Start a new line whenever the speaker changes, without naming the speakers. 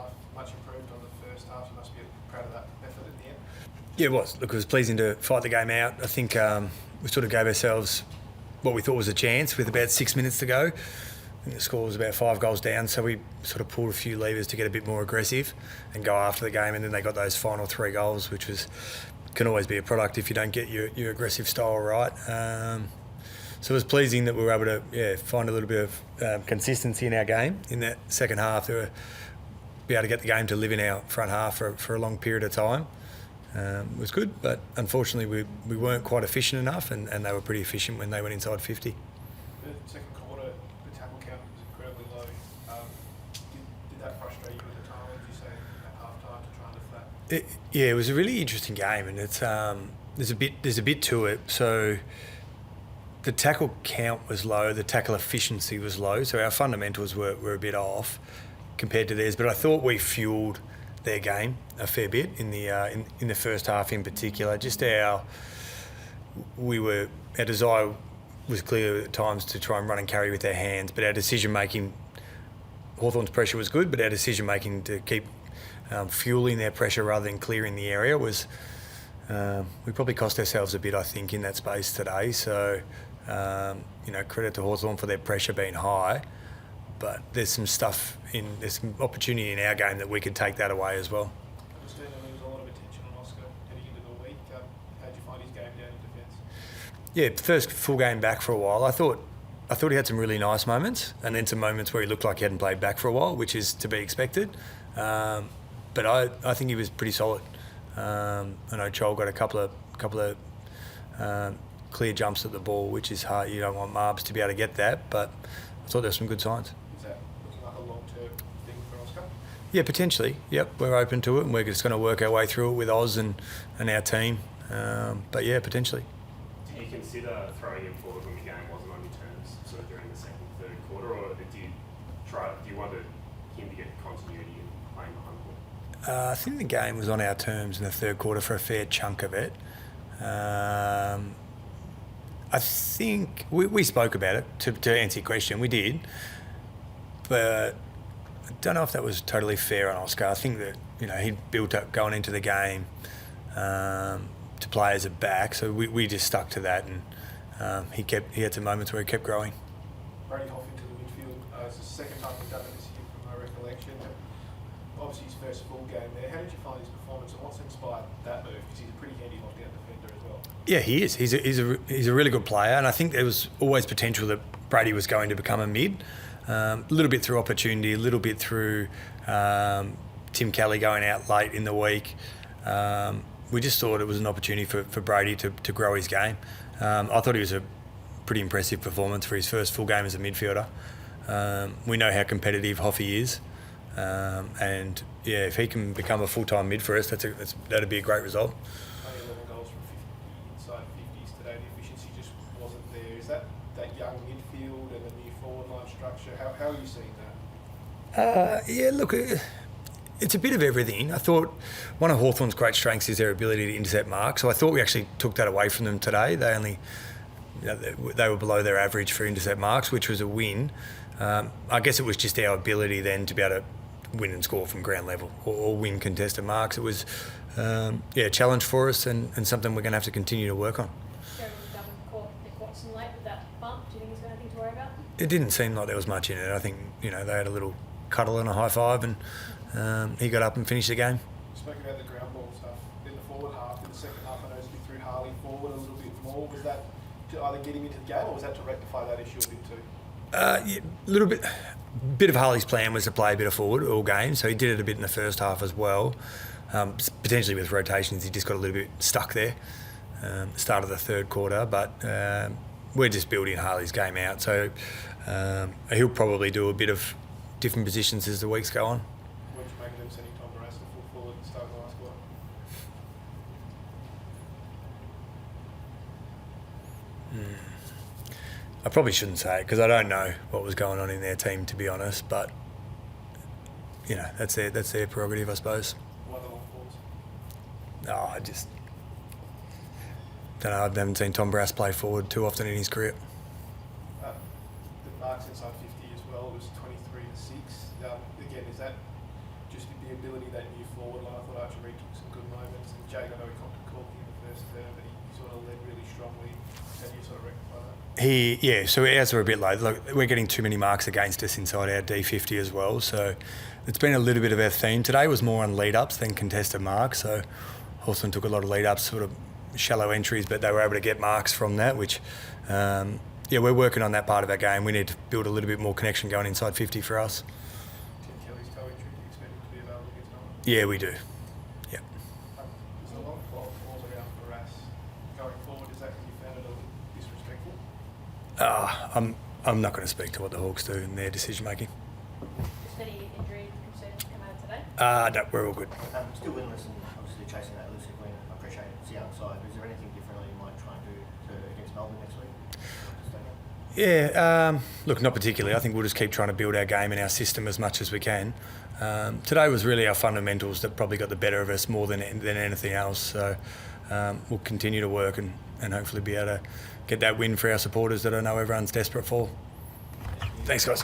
half, much improved on the first half. You must be proud of that effort in the end.
Yeah, it was. Look, it was pleasing to fight the game out. I think we sort of gave ourselves what we thought was a chance with about 6 minutes to go. I think the score was about 5 goals down, so we sort of pulled a few levers to get a bit more aggressive and go after the game, and then they got those final 3 goals, which can always be a product if you don't get your aggressive style right. So it was pleasing that we were able to find a little bit of consistency in our game in that second half. Be able to get the game to live in our front half for a long period of time. It was good, but unfortunately we weren't quite efficient enough, and they were pretty efficient when they went inside 50.
The second quarter, the tackle count was incredibly low. Did that frustrate you at the time? What did you say at half time to try and lift that?
It was a really interesting game, and it's there's a bit to it. So the tackle count was low, the tackle efficiency was low, so our fundamentals were a bit off compared to theirs. But I thought we fueled their game a fair bit in the first half in particular. Just our desire was clear at times to try and run and carry with our hands, but our decision making, Hawthorn's pressure was good, but our decision making to keep fueling their pressure rather than clearing the area was, we probably cost ourselves a bit, I think, in that space today. So credit to Hawthorn for their pressure being high, but there's some opportunity in our game that we could take that away as well.
I understand there was a lot of attention on Oscar heading into the week. How did you find his game down in defence?
Yeah, first full game back for a while. I thought he had some really nice moments, and then some moments where he looked like he hadn't played back for a while, which is to be expected. But I think he was pretty solid. I know Joel got a couple of clear jumps at the ball, which is hard. You don't want Marbs to be able to get that, but I thought there were some good signs.
Is that looking like a long-term thing for Oscar?
Yeah, potentially. Yep, we're open to it, and we're just going to work our way through it with Oz and our team. But yeah, potentially.
Did you consider throwing him forward when the game wasn't on your terms, sort of during the second, third quarter, or do you want him to get continuity in playing behind the ball?
I think the game was on our terms in the third quarter for a fair chunk of it. I think we spoke about it, to answer your question, we did, but I don't know if that was totally fair on Oscar. I think that he'd built up going into the game to play as a back, so we just stuck to that, and he had some moments where he kept growing.
Brady Hough into the midfield. It's the second time we've done it this year from my recollection. Obviously his first full game there. How did you find his performance, and what's inspired that move? Because he's a pretty handy lockdown defender as well.
Yeah, he is. He's a really good player, and I think there was always potential that Brady was going to become a mid. A little bit through opportunity, a little bit through Tim Kelly going out late in the week. We just thought it was an opportunity for Brady to grow his game. I thought he was a pretty impressive performance for his first full game as a midfielder. We know how competitive Hoffy is, and yeah, if he can become a full-time mid for us, that'd be a great result.
Only 11 goals from 50 inside 50s today. The efficiency just wasn't there. Is that young midfield and the new forward line structure? How are you seeing that?
Yeah, look, it's a bit of everything. I thought one of Hawthorn's great strengths is their ability to intercept marks. So I thought we actually took that away from them today. They were below their average for intercept marks, which was a win. I guess it was just our ability then to be able to win and score from ground level or win contested marks. It was a challenge for us and something we're going to have to continue to work on.
Late with that bump. Do you think he's got anything to worry about?
It didn't seem like there was much in it. I think they had a little cuddle and a high five, and he got up and finished the game.
You spoke about the ground ball stuff in the forward half. In the second half, I noticed you threw Harley forward a little bit more. Was that to either get him into the game, or was that to rectify that issue a bit too?
A little bit. Bit of Harley's plan was to play a bit of forward all game, so he did it a bit in the first half as well. Potentially with rotations, he just got a little bit stuck there. Start of the third quarter, but we're just building Harley's game out, so he'll probably do a bit of different positions as the weeks go on.
What did you make of them sending Tom Barras to full forward at the start of the last quarter?
I probably shouldn't say it because I don't know what was going on in their team, to be honest, but that's their prerogative, I suppose.
Why the long forwards?
No, I just don't know. I haven't seen Tom Barras play forward too often in his career.
The marks inside 50 as well was 23 to 6. Again, is that just the ability that new forward line. I thought Archer Reid took some good moments, and Jake, I know he copped a corky in the first term, but he sort of led really strongly. How do you sort of rectify that?
So as we're a bit late, look, we're getting too many marks against us inside our D50 as well. So it's been a little bit of our theme today. Was more on lead ups than contested marks. So Hawthorn took a lot of lead ups, sort of shallow entries, but they were able to get marks from that, which we're working on that part of our game. We need to build a little bit more connection going inside 50 for us.
Tim Kelly's toe injury, do you expect him to be available against Norwich?
Yeah, we do. Yeah.
There's a lot of calls around for us going forward. Is that because you found it a little disrespectful?
I'm not going to speak to what the Hawks do in their decision making.
Just any injury concerns come out today?
No, we're all good.
Still winless and obviously chasing that elusive win. I appreciate it's the outside, but is there anything differently you might try and do against Melbourne next week?
Yeah, look, not particularly. I think we'll just keep trying to build our game and our system as much as we can. Today was really our fundamentals that probably got the better of us more than anything else. So we'll continue to work and hopefully be able to get that win for our supporters that I know everyone's desperate for. Thanks, guys.